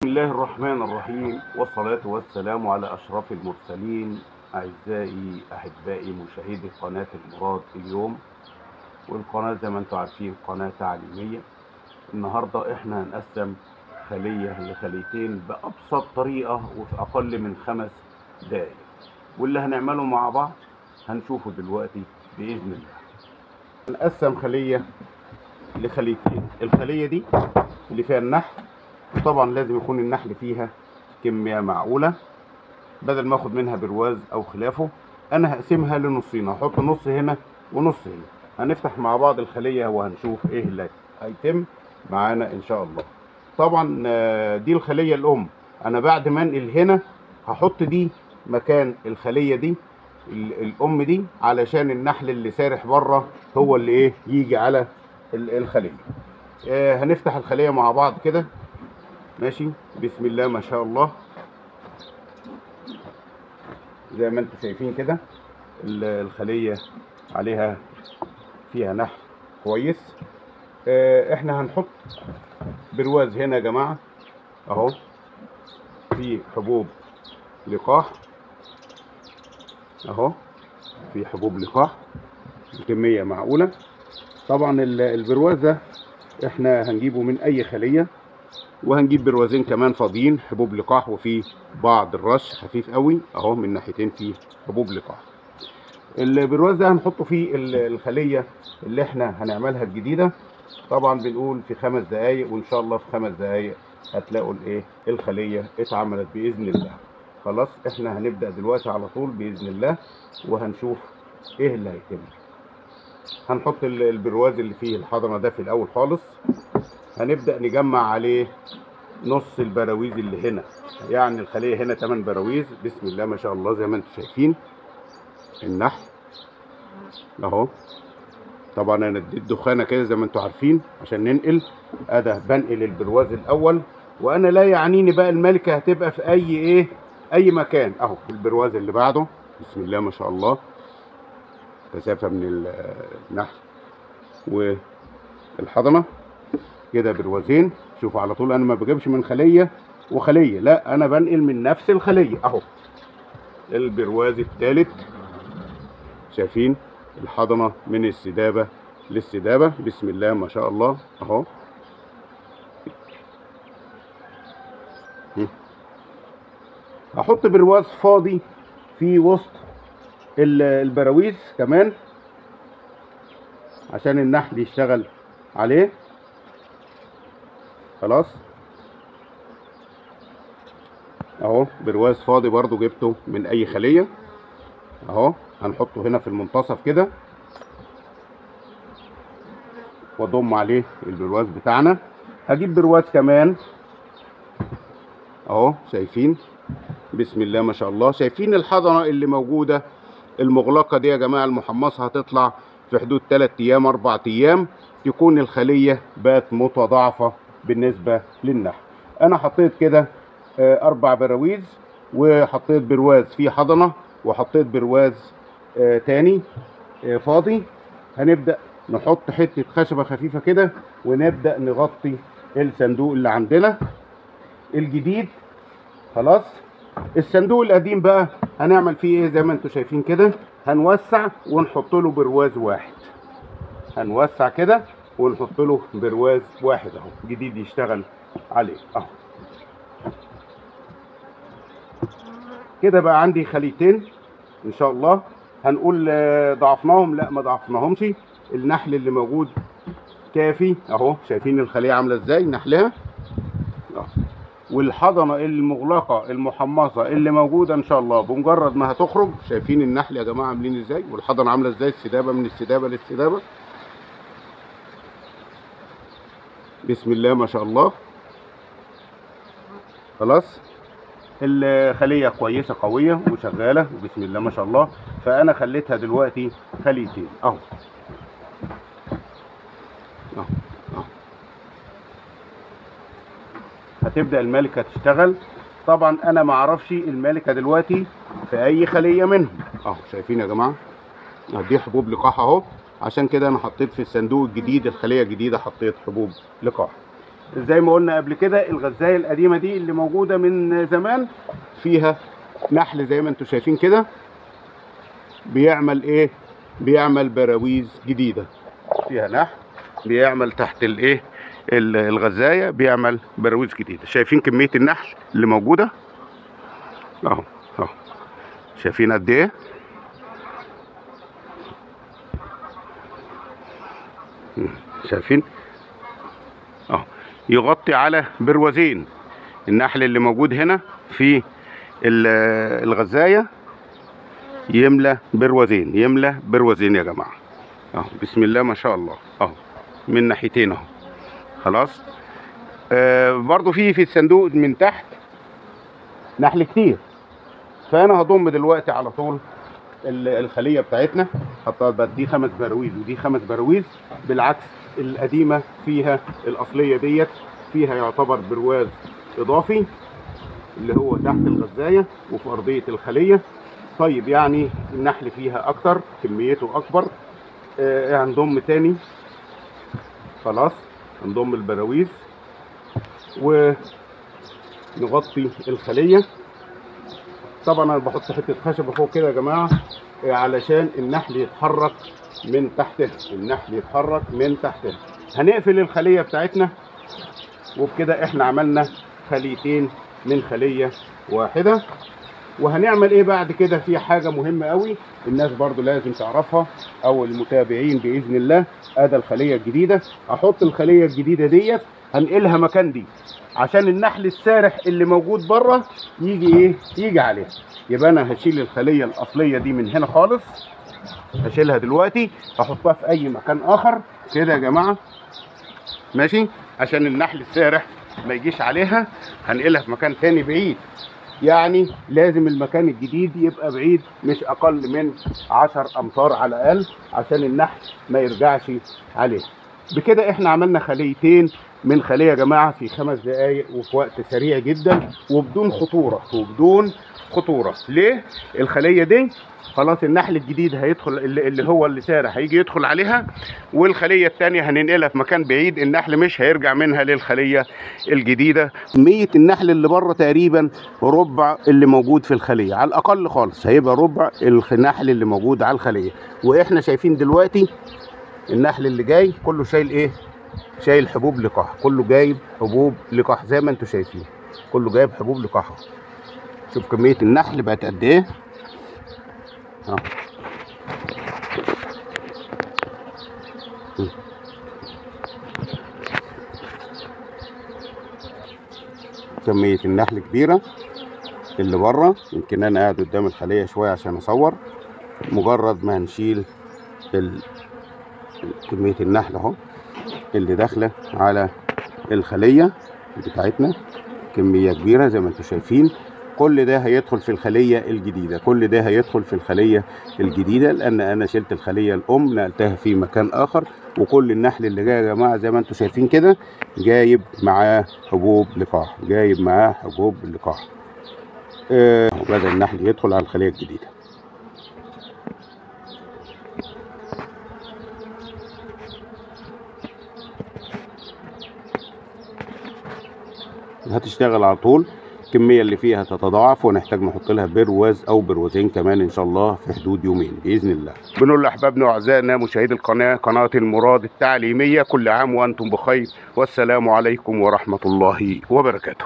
بسم الله الرحمن الرحيم، والصلاة والسلام على أشرف المرسلين. أعزائي أحبائي مشاهدي قناة المراد اليوم، والقناة زي ما انتم عارفين قناة تعليمية. النهاردة احنا هنقسم خلية لخليتين بأبسط طريقة وفي أقل من 5 دقايق، واللي هنعمله مع بعض هنشوفه دلوقتي بإذن الله. هنقسم خلية لخليتين. الخلية دي اللي فيها النحل، وطبعا لازم يكون النحل فيها كمية معقولة بدل ما اخد منها برواز او خلافه. انا هقسمها لنصين، هحط نص هنا ونص هنا. هنفتح مع بعض الخلية وهنشوف ايه اللي هيتم معانا ان شاء الله. طبعا دي الخلية الام. انا بعد ما انقل هنا هحط دي مكان الخلية دي الام دي، علشان النحل اللي سارح بره هو اللي ايه يجي على الخلية. هنفتح الخلية مع بعض كده. ماشي، بسم الله ما شاء الله. زي ما انتم شايفين كده الخلية عليها فيها نحل كويس. احنا هنحط برواز هنا يا جماعة اهو، في حبوب لقاح اهو، في حبوب لقاح بكمية معقولة. طبعا البرواز ده احنا هنجيبه من اي خلية، وهنجيب بروازين كمان فاضيين حبوب لقاح، وفي بعض الرش خفيف قوي اهو من ناحيتين فيه حبوب لقاح. البرواز ده هنحطه في الخليه اللي احنا هنعملها الجديده. طبعا بنقول في 5 دقايق، وان شاء الله في 5 دقايق هتلاقوا الايه الخليه اتعملت باذن الله. خلاص احنا هنبدا دلوقتي على طول باذن الله، وهنشوف ايه اللي هيتم. هنحط البرواز اللي فيه الحضنه ده في الاول خالص. هنبدا نجمع عليه نص البراويز اللي هنا، يعني الخليه هنا 8 براويز. بسم الله ما شاء الله. زي ما انتم شايفين النحل اهو. طبعا انا اديت دخانه كده زي ما انتم عارفين عشان ننقل. ادا بنقل البرواز الاول، وانا لا يعنيني بقى الملكه هتبقى في اي مكان. اهو البرواز اللي بعده. بسم الله ما شاء الله. كثافه من النحل والحضنه كده بروازين. شوفوا على طول انا ما بجيبش من خليه وخليه، لا انا بنقل من نفس الخليه اهو. البرواز الثالث. شايفين الحضنه من السدابه للسدابه. بسم الله ما شاء الله اهو. هحط برواز فاضي في وسط البراويز كمان عشان النحل يشتغل عليه. خلاص اهو برواز فاضي برضو جبته من اي خليه اهو. هنحطه هنا في المنتصف كده، واضم عليه البرواز بتاعنا. هجيب برواز كمان اهو. شايفين بسم الله ما شاء الله. شايفين الحضنه اللي موجوده المغلقه دي يا جماعه المحمصه هتطلع في حدود 3 ايام 4 ايام تكون الخليه بقت متضاعفه بالنسبه للنحل. انا حطيت كده 4 براويز، وحطيت برواز فيه حضنه، وحطيت برواز تاني فاضي. هنبدا نحط حته خشبه خفيفه كده، ونبدا نغطي الصندوق اللي عندنا الجديد. خلاص الصندوق القديم بقى هنعمل فيه ايه؟ زي ما انتم شايفين كده هنوسع ونحط له برواز واحد. هنوسع كده ونحط له برواز واحد اهو جديد يشتغل عليه اهو. كده بقى عندي خليتين ان شاء الله. هنقول ضعفناهم؟ لا ما ضعفناهمش. النحل اللي موجود كافي اهو. شايفين الخليه عامله ازاي نحلها اهو. والحضنه المغلقه المحمصه اللي موجوده ان شاء الله بمجرد ما هتخرج. شايفين النحل يا جماعه عاملين ازاي، والحضنه عامله ازاي، السدابه من السدابه للسدابه. بسم الله ما شاء الله. خلاص الخليه كويسه قويه وشغاله وبسم الله ما شاء الله. فانا خليتها دلوقتي خليتين اهو اهو اهو. هتبدا الملكه تشتغل. طبعا انا ما اعرفش الملكه دلوقتي في اي خليه منهم اهو. شايفين يا جماعه دي حبوب لقاح اهو. عشان كده انا حطيت في الصندوق الجديد الخليه الجديده حطيت حبوب لقاح. زي ما قلنا قبل كده الغزايه القديمه دي اللي موجوده من زمان فيها نحل زي ما انتم شايفين كده، بيعمل ايه؟ بيعمل براويز جديده فيها نحل، بيعمل تحت الايه الغزايه، بيعمل براويز جديده. شايفين كميه النحل اللي موجوده اهو اهو، شايفين قد ايه؟ شايفين اهو، يغطي على بروازين. النحل اللي موجود هنا في الغزايه يملى بروازين، يملى بروازين يا جماعه اهو. بسم الله ما شاء الله اهو، من ناحيتين اهو. خلاص. برضو في الصندوق من تحت نحل كتير، فانا هضم دلوقتي على طول الخليه بتاعتنا. حطها بقى دي 5 براويز ودي 5 براويز، بالعكس القديمه فيها الاصليه ديت فيها يعتبر برواز اضافي اللي هو تحت الغزايه وفي ارضيه الخليه. طيب يعني النحل فيها اكتر، كميته اكبر. هنضم تاني. خلاص هنضم البراويز ونغطي الخليه. طبعا انا بحط حته خشبه فوق كده يا جماعه علشان النحل يتحرك من تحتها، النحل يتحرك من تحتها. هنقفل الخليه بتاعتنا، وبكده احنا عملنا خليتين من خليه واحده. وهنعمل ايه بعد كده؟ في حاجه مهمه قوي الناس برضو لازم تعرفها، او المتابعين باذن الله. ادي الخليه الجديده، احط الخليه الجديده ديت هنقلها مكان دي عشان النحل السارح اللي موجود بره يجي ايه؟ يجي عليها. يبقى انا هشيل الخليه الاصليه دي من هنا خالص، هشيلها دلوقتي احطها في اي مكان اخر كده يا جماعه، ماشي؟ عشان النحل السارح ما يجيش عليها. هنقلها في مكان تاني بعيد، يعني لازم المكان الجديد يبقى بعيد مش اقل من 10 امتار على الاقل عشان النحل ما يرجعش عليه. بكده احنا عملنا خليتين من خليه يا جماعه في 5 دقائق وفي وقت سريع جدا وبدون خطوره، وبدون خطوره. ليه؟ الخليه دي خلاص النحل الجديد هيدخل، اللي هو اللي سارح هيجي يدخل عليها، والخليه الثانيه هننقلها في مكان بعيد، النحل مش هيرجع منها للخليه الجديده. كميه النحل اللي بره تقريبا ربع اللي موجود في الخليه، على الاقل خالص هيبقى ربع النحل اللي موجود على الخليه. واحنا شايفين دلوقتي النحل اللي جاي كله شايل ايه؟ شايل حبوب لقاح، كله جايب حبوب لقاح زي ما انتم شايفين، كله جايب حبوب لقاح. شوف كميه النحل بقت قد ايه. كمية النحل كبيرة اللي بره. يمكن انا قاعد قدام الخلية شوية عشان اصور. مجرد ما هنشيل كمية النحل اهو اللي داخلة على الخلية بتاعتنا، كمية كبيرة زي ما انتم شايفين. كل ده هيدخل في الخلية الجديدة، كل ده هيدخل في الخلية الجديدة، لأن أنا شلت الخلية الأم نقلتها في مكان آخر. وكل النحل اللي جاي يا جماعة زي ما انتم شايفين كده جايب معاه حبوب لقاح، جايب معاه حبوب لقاح. وبدأ النحل يدخل على الخلية الجديدة. هتشتغل على طول. الكمية اللي فيها تتضاعف ونحتاج نحط لها برواز او بروازين كمان ان شاء الله في حدود يومين باذن الله. بنقول لاحبابنا واعزائنا مشاهدي القناه، قناه المراد التعليميه، كل عام وانتم بخير، والسلام عليكم ورحمه الله وبركاته.